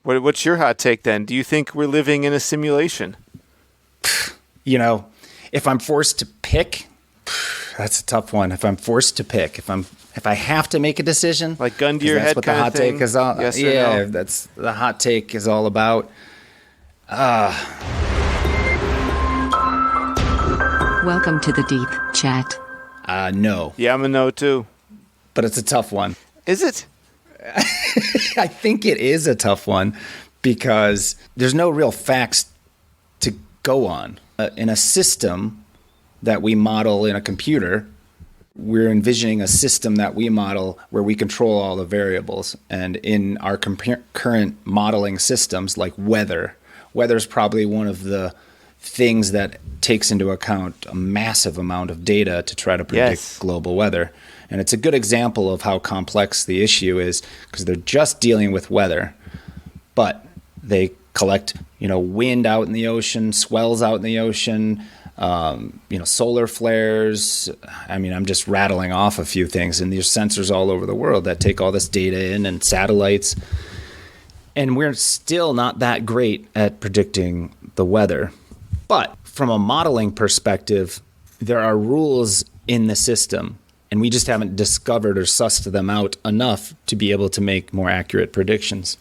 What's your hot take then? Do you think we're living in a simulation? If I'm forced to pick, that's a tough one. If I'm forced to pick, if I have to make a decision, like gun to your head kind of thing. That's what the hot take is all. Yes yeah, or no? that's the hot take is all about. Welcome to the Deep Chat. No. Yeah, I'm a no too. But it's a tough one. Is it? I think it is a tough one because there's no real facts to go on. In a system that we model in a computer, we're envisioning a system that we model where we control all the variables. And in our current modeling systems, like weather is probably one of the things that takes into account a massive amount of data to try to predict global weather. And it's a good example of how complex the issue is because they're just dealing with weather, but they collect, wind out in the ocean, swells out in the ocean, solar flares. I mean, I'm just rattling off a few things, and there's sensors all over the world that take all this data in and satellites. And we're still not that great at predicting the weather. But from a modeling perspective, there are rules in the system, and we just haven't discovered or sussed them out enough to be able to make more accurate predictions.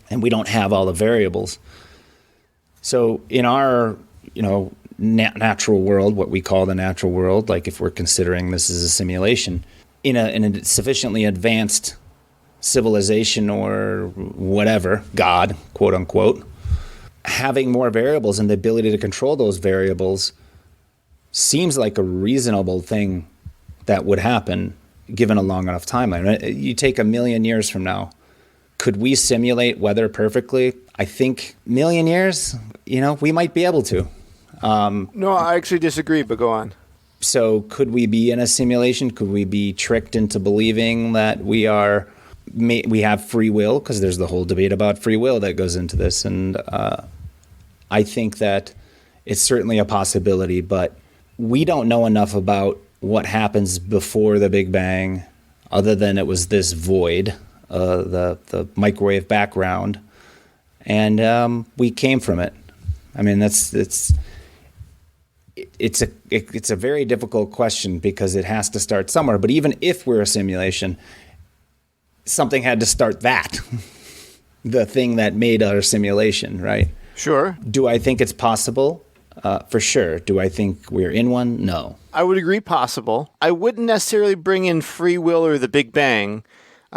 And we don't have all the variables. So in our, natural world, what we call the natural world, like if we're considering this as a simulation, in a sufficiently advanced civilization or whatever, God, quote unquote, having more variables and the ability to control those variables seems like a reasonable thing that would happen given a long enough timeline. You take 1 million years from now, could we simulate weather perfectly? I think 1 million years, we might be able to. No, I actually disagree, but go on. So could we be in a simulation? Could we be tricked into believing that we have free will? Because there's the whole debate about free will that goes into this. And I think that it's certainly a possibility, but we don't know enough about what happens before the Big Bang, other than it was this void, the microwave background, and we came from it. I mean, it's a very difficult question because it has to start somewhere. But even if we're a simulation, something had to start that, the thing that made our simulation, right? Sure. Do I think it's possible? For sure. Do I think we're in one? No. I would agree possible. I wouldn't necessarily bring in free will or the Big Bang.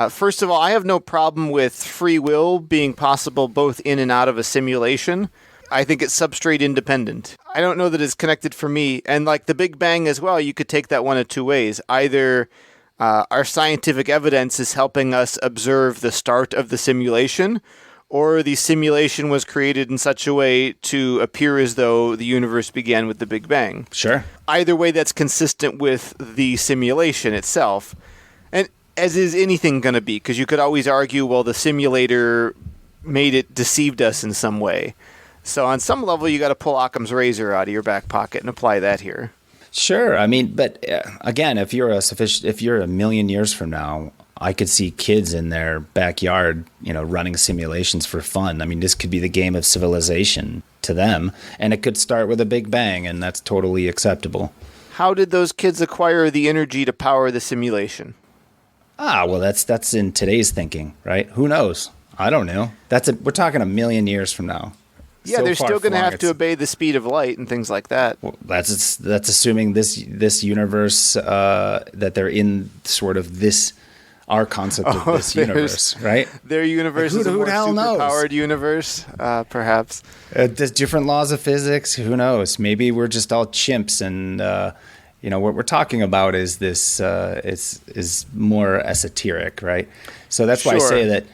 First of all, I have no problem with free will being possible both in and out of a simulation. I think it's substrate independent. I don't know that it's connected for me. And like the Big Bang as well, you could take that one of two ways. Either our scientific evidence is helping us observe the start of the simulation, or the simulation was created in such a way to appear as though the universe began with the Big Bang. Sure. Either way, that's consistent with the simulation itself. And as is anything going to be, because you could always argue, well, the simulator deceived us in some way. So on some level, you got to pull Occam's razor out of your back pocket and apply that here. Sure. I mean, but again, if you're 1 million years from now, I could see kids in their backyard, running simulations for fun. I mean, this could be the game of civilization to them, and it could start with a Big Bang, and that's totally acceptable. How did those kids acquire the energy to power the simulation? Well, that's in today's thinking, right? Who knows? I don't know. We're talking 1 million years from now. Yeah, So they're far still going to flung, have to obey the speed of light and things like that. Well, that's assuming this universe that they're in sort of this. Our concept of this universe, right? Their universe is a more superpowered universe, perhaps. There's different laws of physics. Who knows? Maybe we're just all chimps, and what we're talking about is this. Is more esoteric, right? So that's why I say that.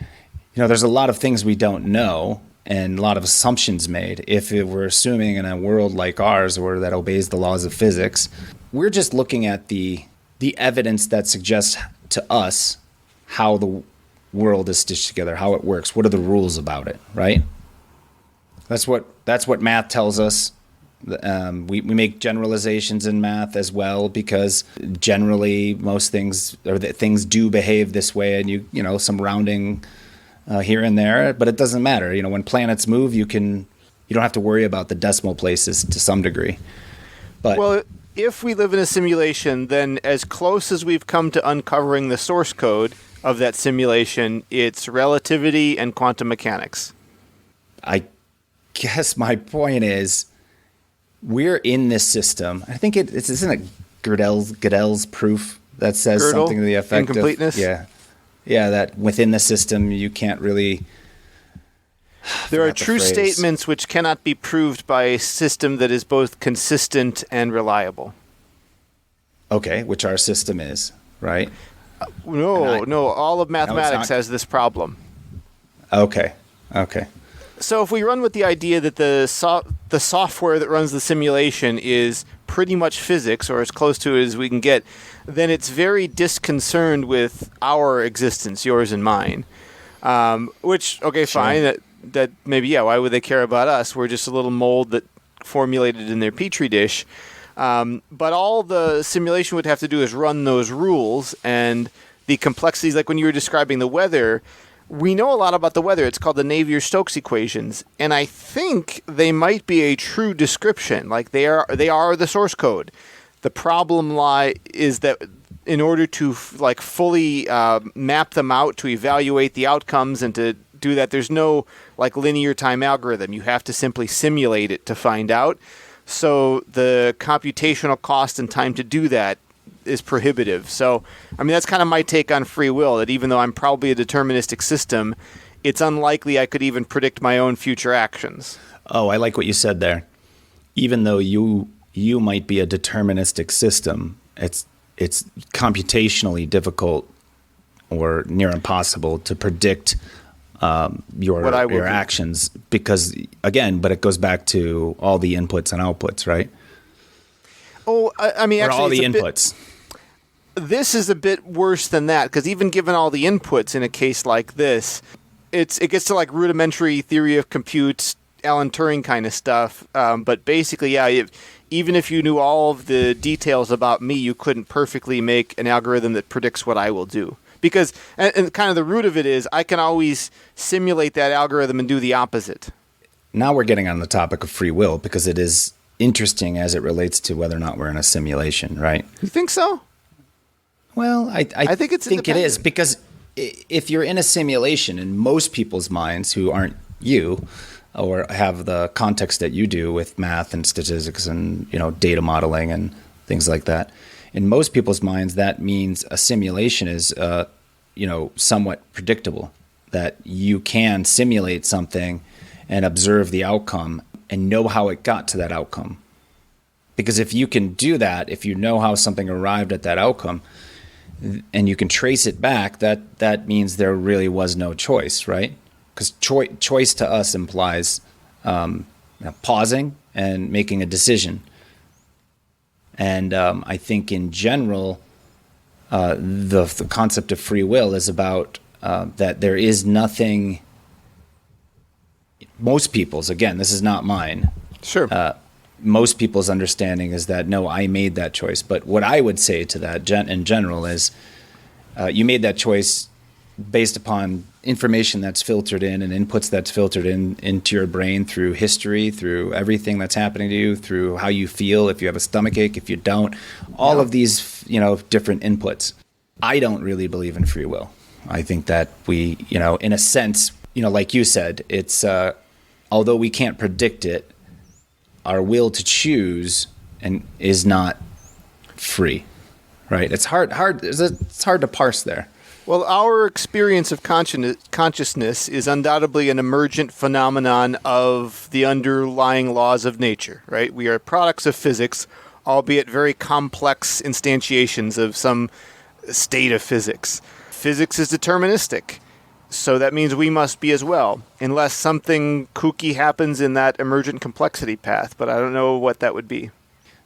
There's a lot of things we don't know, and a lot of assumptions made. If we're assuming in a world like ours, or that obeys the laws of physics, we're just looking at the evidence that suggests to us how the world is stitched together, how it works, what are the rules about it, right? That's what math tells us. We make generalizations in math as well, because generally most things do behave this way, and some rounding here and there, but it doesn't matter. When planets move, you don't have to worry about the decimal places to some degree. But Well, if we live in a simulation, then as close as we've come to uncovering the source code of that simulation, it's relativity and quantum mechanics. I guess my point is, we're in this system. I think isn't it Gödel's proof that says Gödel, something to the effect incompleteness? of that within the system you can't really. There are forgot the true phrase. statements which cannot be proved by a system that is both consistent and reliable. Okay, which our system is, right? No, all of mathematics not. has this problem. Okay. So if we run with the idea that the software that runs the simulation is pretty much physics, or as close to it as we can get, then it's very disconcerned with our existence, yours and mine. Which, okay, Sure. fine. That maybe, why would they care about us? We're just a little mold that formulated in their petri dish. But all the simulation would have to do is run those rules, and the complexities, like when you were describing the weather, we know a lot about the weather. It's called the Navier-Stokes equations, and I think they might be a true description. Like they are the source code. The problem is that in order to fully map them out, to evaluate the outcomes, and to do that, there's no linear time algorithm. You have to simply simulate it to find out. So the computational cost and time to do that is prohibitive. So, that's kind of my take on free will, that even though I'm probably a deterministic system, it's unlikely I could even predict my own future actions. Oh, I like what you said there. Even though you might be a deterministic system, it's computationally difficult or near impossible to predict your actions, because but it goes back to all the inputs and outputs, right? Oh, actually, or all the inputs. This is a bit worse than that, because even given all the inputs in a case like this, it gets to rudimentary theory of compute, Alan Turing kind of stuff. But basically, even if you knew all of the details about me, you couldn't perfectly make an algorithm that predicts what I will do. Because, and kind of the root of it is, I can always simulate that algorithm and do the opposite. Now we're getting on the topic of free will, because it is interesting as it relates to whether or not we're in a simulation, right? You think so? Well, I think it is, because if you're in a simulation, in most people's minds who aren't you, or have the context that you do with math and statistics and data modeling and things like that, in most people's minds that means a simulation is somewhat predictable, that you can simulate something and observe the outcome and know how it got to that outcome. Because if you can do that, if you know how something arrived at that outcome, and you can trace it back, that means there really was no choice, right? Because choice to us implies pausing and making a decision. And I think in general, the concept of free will is about that there is nothing. Most people's, again, this is not mine. Sure. Most people's understanding is that, no, I made that choice. But what I would say to that in general is you made that choice based upon information that's filtered in and inputs that's filtered into your brain through history, through everything that's happening to you, through how you feel, if you have a stomachache, if you don't, all of these, different inputs. I don't really believe in free will. I think that we, in a sense, like you said, it's, although we can't predict it, our will to choose is not free, right? It's hard to parse there. Well, our experience of consciousness is undoubtedly an emergent phenomenon of the underlying laws of nature, right? We are products of physics, albeit very complex instantiations of some state of physics. Physics is deterministic, so that means we must be as well, unless something kooky happens in that emergent complexity path, but I don't know what that would be.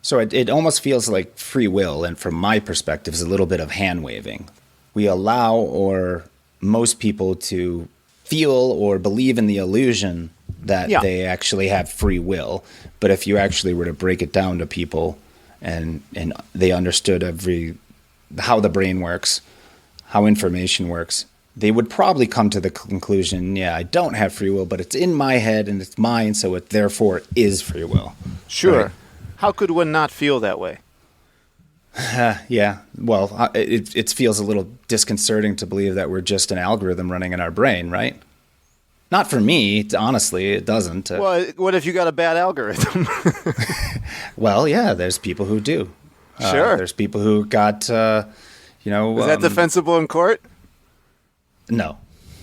So it almost feels like free will, and from my perspective, is a little bit of hand-waving. We allow, or most people, to feel or believe in the illusion that they actually have free will. But if you actually were to break it down to people and they understood how the brain works, how information works, they would probably come to the conclusion, yeah, I don't have free will, but it's in my head and it's mine, so it therefore is free will. Sure. Right? How could one not feel that way? Yeah. Well, it feels a little disconcerting to believe that we're just an algorithm running in our brain, right? Not for me, honestly, it doesn't. Well, what if you got a bad algorithm? Well, yeah, there's people who do. Sure. There's people who got, Is that defensible in court? No,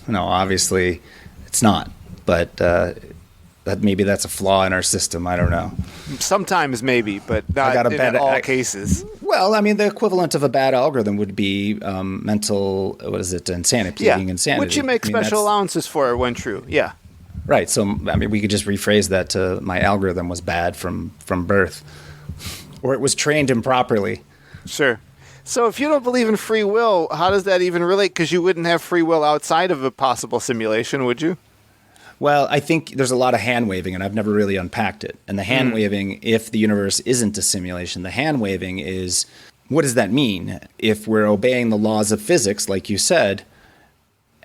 obviously it's not. But maybe that's a flaw in our system. I don't know. Sometimes maybe, but not in all cases. Well, I mean, the equivalent of a bad algorithm would be mental, insanity, pleading insanity. Which you make special allowances for when true, yeah. Right, so, I mean, we could just rephrase that to my algorithm was bad from birth. Or it was trained improperly. Sure. So if you don't believe in free will, how does that even relate? Because you wouldn't have free will outside of a possible simulation, would you? Well, I think there's a lot of hand-waving, and I've never really unpacked it. And the hand-waving, if the universe isn't a simulation, the hand-waving is, what does that mean? If we're obeying the laws of physics, like you said,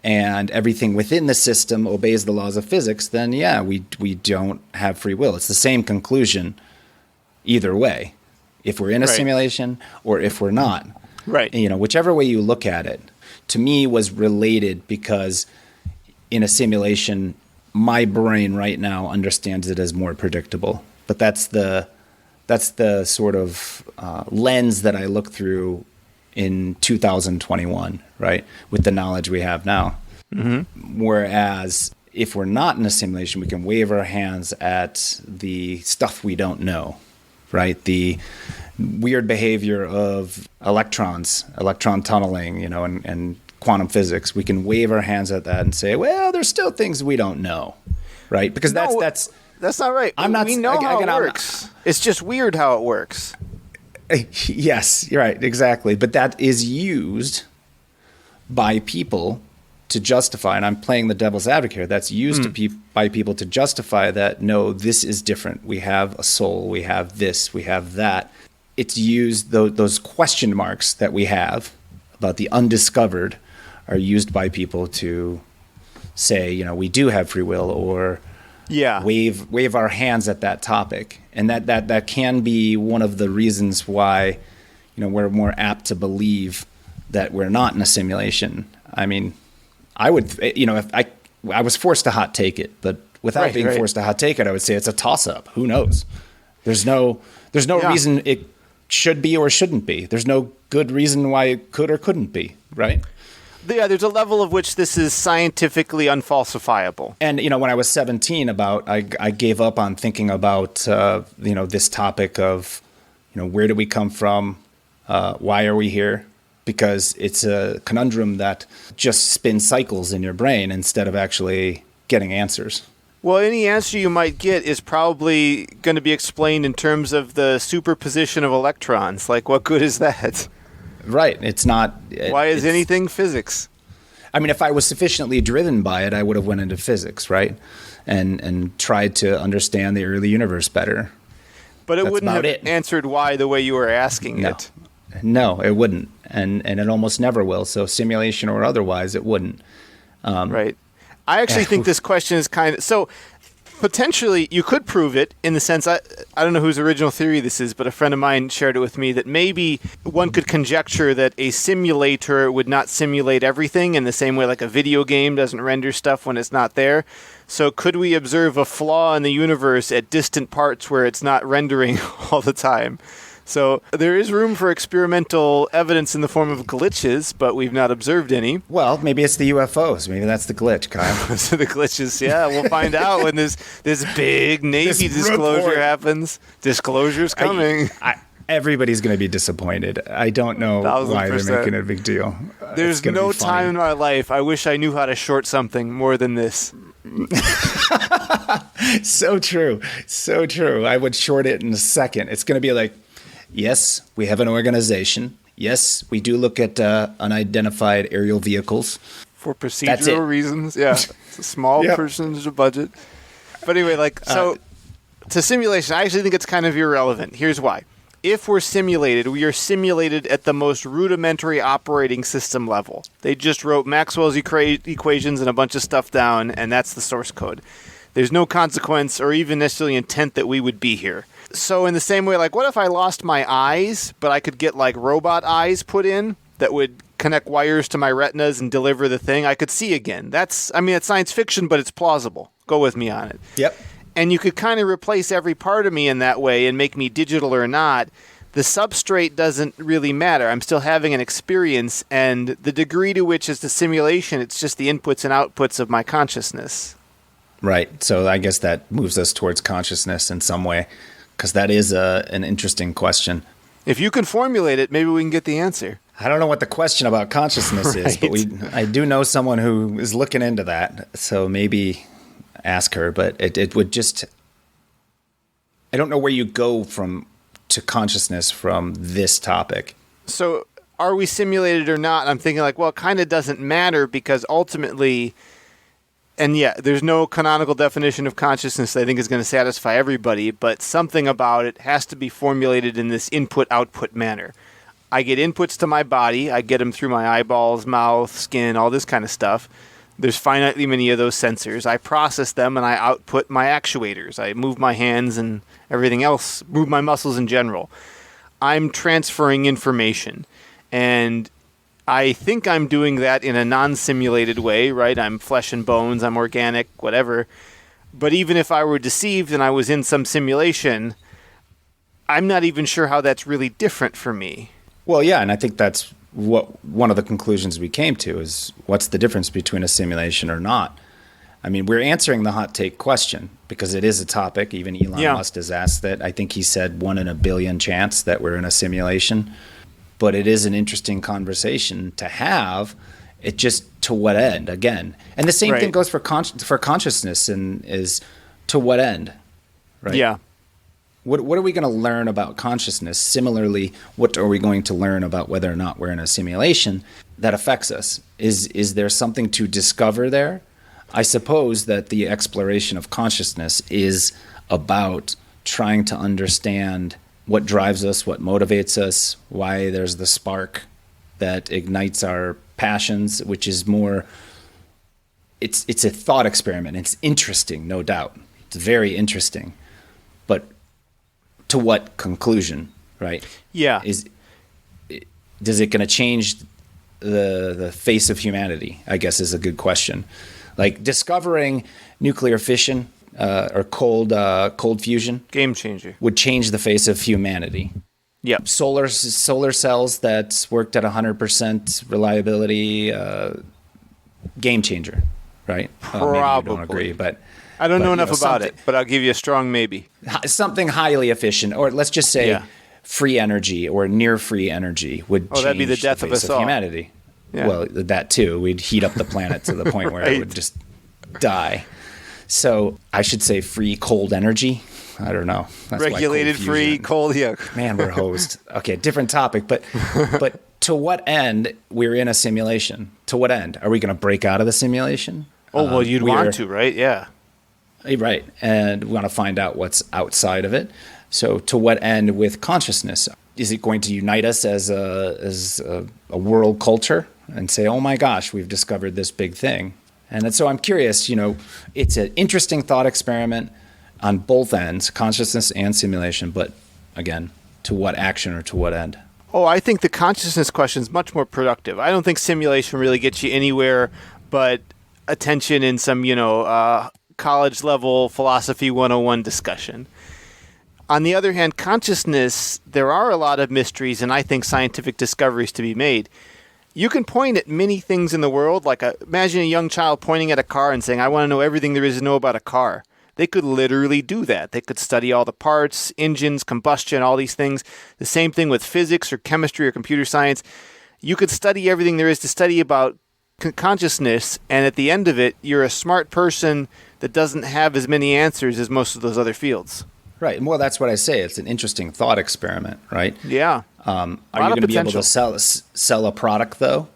and everything within the system obeys the laws of physics, then yeah, we don't have free will. It's the same conclusion either way, if we're in a simulation or if we're not. Right. Whichever way you look at it, to me was related because in a simulation, my brain right now understands it as more predictable. But that's the sort of lens that I look through in 2021, right, with the knowledge we have now. Mm-hmm. Whereas if we're not in a simulation, we can wave our hands at the stuff we don't know, right? The weird behavior of electron tunneling, and quantum physics. We can wave our hands at that and say, well, there's still things we don't know, right? Because that's not right. We know how it works. It's just weird how it works. Yes, you're right, exactly. But that is used by people to justify, and I'm playing the devil's advocate here, that's used by people to justify that, no, this is different. We have a soul, we have this, we have that. It's used, those question marks that we have about the undiscovered are used by people to say, we do have free will, or wave our hands at that topic. And that can be one of the reasons why, we're more apt to believe that we're not in a simulation. I mean, I would, if I was forced to hot take it, but without being forced to hot take it, I would say it's a toss up. Who knows? There's no reason it should be or shouldn't be. There's no good reason why it could or couldn't be, right? Yeah, there's a level of which this is scientifically unfalsifiable. And, when I was 17, I gave up on thinking about, this topic of, where do we come from? Why are we here? Because it's a conundrum that just spins cycles in your brain instead of actually getting answers. Well, any answer you might get is probably going to be explained in terms of the superposition of electrons. Like, what good is that? Right. It's not. Why is anything physics? I mean, if I was sufficiently driven by it, I would have went into physics, right? And tried to understand the early universe better. But it wouldn't have answered why the way you were asking it. No, it wouldn't. And it almost never will. So simulation or otherwise, it wouldn't. Right. I actually think this question is kind of... So potentially you could prove it in the sense... I don't know whose original theory this is, but a friend of mine shared it with me that maybe one could conjecture that a simulator would not simulate everything in the same way like a video game doesn't render stuff when it's not there. So could we observe a flaw in the universe at distant parts where it's not rendering all the time? So there is room for experimental evidence in the form of glitches, but we've not observed any. Well, maybe it's the UFOs. Maybe that's the glitch, Kyle. So the glitches, yeah, we'll find out when this big Navy disclosure happens. Disclosure's coming. Everybody's going to be disappointed. I don't know 1,000%. Why they're making it a big deal. There's no time in my life I wish I knew how to short something more than this. So true. So true. I would short it in a second. It's going to be like, yes, we have an organization. Yes, we do look at unidentified aerial vehicles. For procedural reasons, yeah. It's a small percentage of budget. But anyway, to simulation, I actually think it's kind of irrelevant. Here's why. if we're simulated, we are simulated at the most rudimentary operating system level. They just wrote Maxwell's equations and a bunch of stuff down, and that's the source code. There's no consequence or even necessarily intent that we would be here. So in the same way, like, what if I lost my eyes, but I could get, like, robot eyes put in that would connect wires to my retinas and deliver the thing? I could see again. It's science fiction, but it's plausible. Go with me on it. Yep. And you could kind of replace every part of me in that way and make me digital or not. The substrate doesn't really matter. I'm still having an experience, and the degree to which is the simulation, it's just the inputs and outputs of my consciousness. Right. So I guess that moves us towards consciousness in some way, because that is an interesting question. If you can formulate it, maybe we can get the answer. I don't know what the question about consciousness is, but I do know someone who is looking into that. So maybe ask her, but it would just, I don't know where you go to consciousness from this topic. So are we simulated or not? I'm thinking like, well, it kind of doesn't matter because ultimately, and yeah, there's no canonical definition of consciousness that I think is going to satisfy everybody, but something about it has to be formulated in this input-output manner. I get inputs to my body. I get them through my eyeballs, mouth, skin, all this kind of stuff. There's finitely many of those sensors. I process them and I output my actuators. I move my hands and everything else, move my muscles in general. I'm transferring information. And I think I'm doing that in a non-simulated way, right? I'm flesh and bones, I'm organic, whatever. But even if I were deceived and I was in some simulation, I'm not even sure how that's really different for me. Well, yeah, and I think that's what one of the conclusions we came to is what's the difference between a simulation or not? I mean, we're answering the hot take question because it is a topic. Even Elon Musk has asked that. I think he said 1 in a billion chance that we're in a simulation. But it is an interesting conversation to have. It just to what end again? And the same thing goes for consciousness and is to what end? Right? Yeah. What are we going to learn about consciousness? Similarly, what are we going to learn about whether or not we're in a simulation that affects us? Is there something to discover there? I suppose that the exploration of consciousness is about trying to understand what drives us, what motivates us, why there's the spark that ignites our passions, which is more, it's a thought experiment. It's interesting, no doubt. It's very interesting. But to what conclusion, right? Yeah. Is it going to change the face of humanity? I guess is a good question. Like discovering nuclear fission or cold fusion, Game changer. would change the face of humanity. Yep. Solar cells that's worked at 100% reliability, game changer, right? Probably. Maybe you don't agree, but I don't know enough about it, but I'll give you a strong maybe. Something highly efficient, or let's just say free energy or near free energy would change that'd be the death the of face us all. humanity. Yeah. Well, that too. We'd heat up the planet to the point where it would just die. So I should say free cold energy. I don't know. That's Regulated, free, cold. Yeah. Man, we're hosed. Okay, different topic, but to what end we're in a simulation? To what end? Are we going to break out of the simulation? Oh, well, you'd want to, right? Yeah. Right, and we want to find out what's outside of it. So to what end with consciousness? Is it going to unite us as a world culture and say, oh my gosh, we've discovered this big thing? And so I'm curious, it's an interesting thought experiment on both ends, consciousness and simulation, but again, to what action or to what end? Oh, I think the consciousness question is much more productive. I don't think simulation really gets you anywhere but attention in some, college level philosophy 101 discussion. On the other hand, consciousness, there are a lot of mysteries and I think scientific discoveries to be made. You can point at many things in the world, like imagine a young child pointing at a car and saying, I want to know everything there is to know about a car. They could literally do that. They could study all the parts, engines, combustion, all these things. The same thing with physics or chemistry or computer science. You could study everything there is to study about consciousness, and at the end of it, you're a smart person that doesn't have as many answers as most of those other fields. Right. Well, that's what I say. It's an interesting thought experiment, right? Yeah. Are you going to be able to sell a product, though?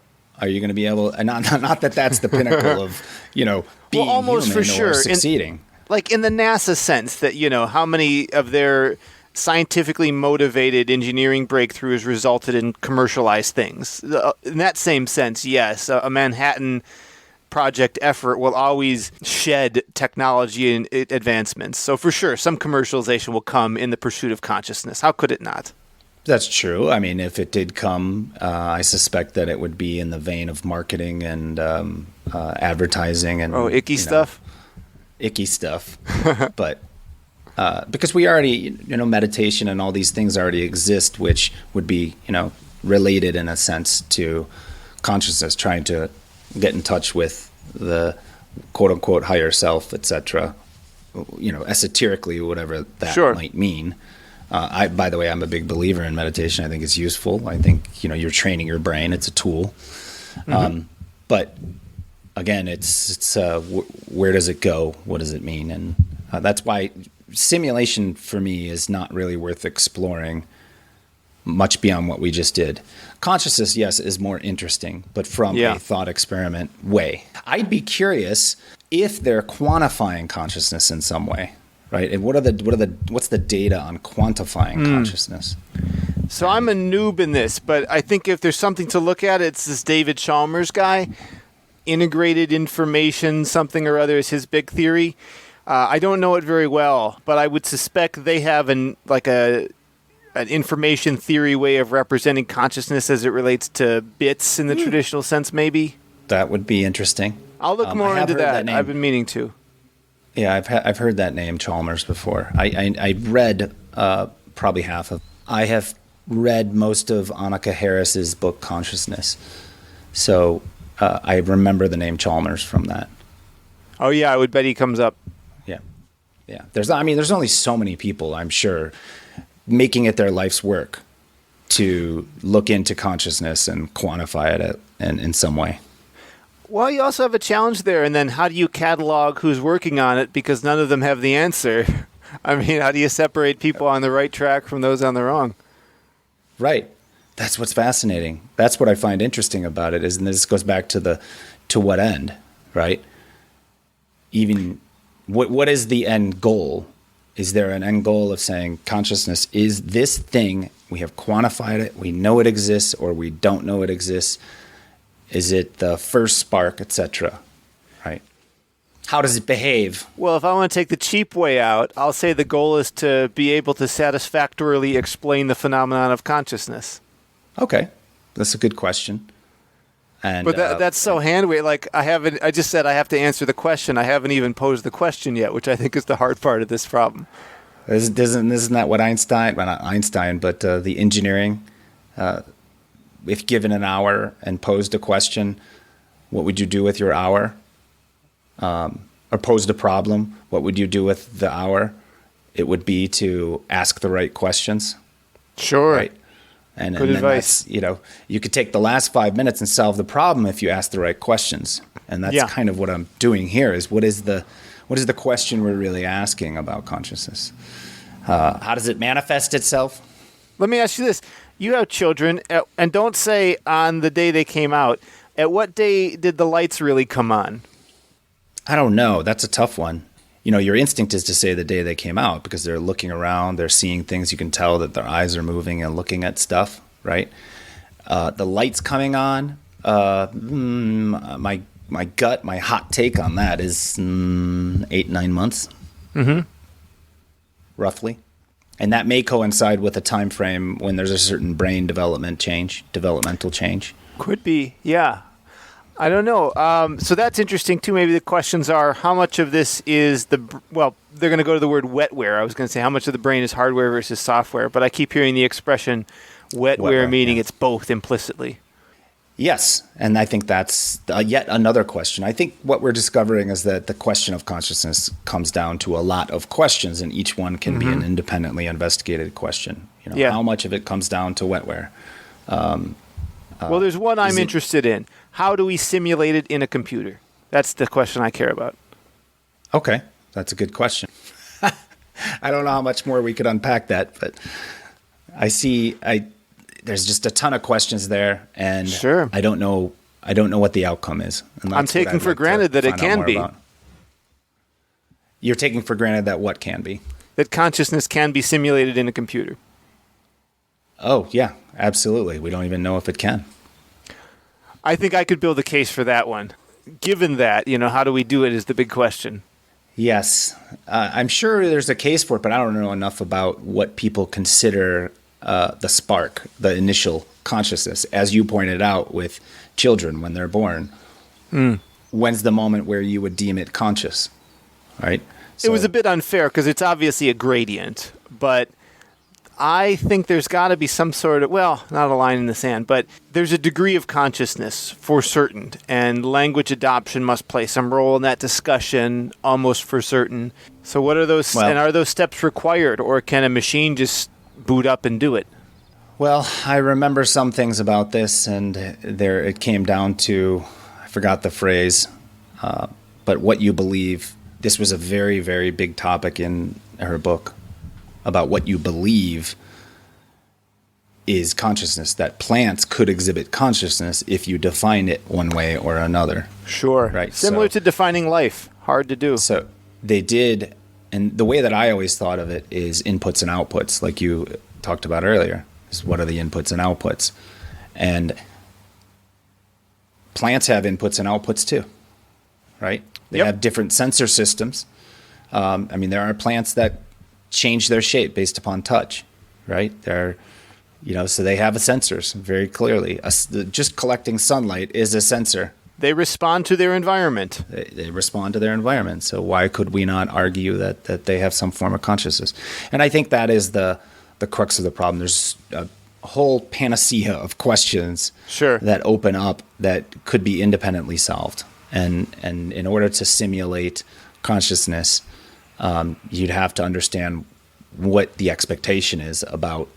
Are you going to be able? And not that that's the pinnacle of being almost human for sure. or succeeding. Like in the NASA sense that how many of their scientifically motivated engineering breakthroughs resulted in commercialized things. In that same sense, yes, a Manhattan Project effort will always shed technology and advancements. So for sure, some commercialization will come in the pursuit of consciousness. How could it not? That's true. I mean, if it did come, I suspect that it would be in the vein of marketing and advertising and icky stuff. Icky stuff, but because we already, meditation and all these things already exist, which would be, related in a sense to consciousness, trying to get in touch with the quote unquote higher self, etc. Esoterically, whatever that might mean. By the way, I'm a big believer in meditation. I think it's useful. I think, you're training your brain. It's a tool. But again, it's where does it go? What does it mean? And that's why simulation for me is not really worth exploring much beyond what we just did. Consciousness, yes, is more interesting, but from a thought experiment way. I'd be curious if they're quantifying consciousness in some way, right? And what's the data on quantifying consciousness? So I'm a noob in this, but I think if there's something to look at, it's this David Chalmers guy. Integrated information, something or other is his big theory. I don't know it very well, but I would suspect they have an information theory way of representing consciousness as it relates to bits in the traditional sense, maybe. That would be interesting. I'll look more into that. I've been meaning to. Yeah, I've heard that name, Chalmers, before. I read probably half of. I have read most of Annika Harris's book Consciousness, so I remember the name Chalmers from that. Oh yeah, I would bet he comes up. Yeah. There's only so many people, I'm sure, making it their life's work to look into consciousness and quantify it in some way. Well, you also have a challenge there, and then how do you catalog who's working on it, because none of them have the answer? I mean, how do you separate people on the right track from those on the wrong? Right. That's what's fascinating. That's what I find interesting about it, and this goes back to what end, right? Even what is the end goal? Is there an end goal of saying consciousness is this thing, we have quantified it, we know it exists, or we don't know it exists? Is it the first spark, etc.? Right? How does it behave? Well, if I want to take the cheap way out, I'll say the goal is to be able to satisfactorily explain the phenomenon of consciousness. Okay, that's a good question. But that's so hand-wavy. Like I just said I have to answer the question. I haven't even posed the question yet, which I think is the hard part of this problem. Isn't that what Einstein? Well, not Einstein, but the engineering. If given an hour and posed a question, what would you do with your hour? Or posed a problem, what would you do with the hour? It would be to ask the right questions. Sure. Right. And good advice. You could take the last 5 minutes and solve the problem if you ask the right questions. And that's kind of what I'm doing here is what is the question we're really asking about consciousness? How does it manifest itself? Let me ask you this. You have children, and don't say on the day they came out. At what day did the lights really come on? I don't know. That's a tough one. Your instinct is to say the day they came out because they're looking around, they're seeing things. You can tell that their eyes are moving and looking at stuff, right? The lights coming on, my gut, my hot take on that is 8-9 months, roughly. And that may coincide with a time frame when there's a certain brain developmental change. Could be, yeah. I don't know. So that's interesting, too. Maybe the questions are, how much of this is they're going to go to the word wetware. I was going to say how much of the brain is hardware versus software, but I keep hearing the expression wetware meaning it's both implicitly. Yes, and I think that's yet another question. I think what we're discovering is that the question of consciousness comes down to a lot of questions, and each one can be an independently investigated question. How much of it comes down to wetware? Well, there's one I'm interested in. How do we simulate it in a computer? That's the question I care about. Okay, that's a good question. I don't know how much more we could unpack that, but there's just a ton of questions there, and sure. I don't know what the outcome is. And I'm taking for granted that it can be. You're taking for granted that what can be? that consciousness can be simulated in a computer? Oh, yeah, absolutely. We don't even know if it can. I think I could build a case for that one. Given that, how do we do it is the big question. Yes. I'm sure there's a case for it, but I don't know enough about what people consider the spark, the initial consciousness. As you pointed out with children when they're born, when's the moment where you would deem it conscious, right? It was a bit unfair because it's obviously a gradient, but I think there's got to be some sort of, well, not a line in the sand, but there's a degree of consciousness for certain, and language adoption must play some role in that discussion almost for certain. So what are those, and are those steps required, or can a machine just boot up and do it? Well, I remember some things about this, and it came down to, I forgot the phrase, but what you believe. This was a very, very big topic in her book about what you believe is consciousness, that plants could exhibit consciousness if you define it one way or another. Sure. Right. Similar to defining life. Hard to do. So they did, and the way that I always thought of it is inputs and outputs, like you talked about earlier, is what are the inputs and outputs. And plants have inputs and outputs too, right? They have different sensor systems. There are plants that change their shape based upon touch, right? So they have sensors very clearly. Just collecting sunlight is a sensor. They respond to their environment. They respond to their environment. So why could we not argue that they have some form of consciousness? And I think that is the crux of the problem. There's a whole panacea of questions that open up that could be independently solved. And in order to simulate consciousness, you'd have to understand what the expectation is about,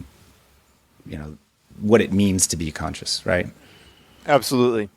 what it means to be conscious, right? Absolutely.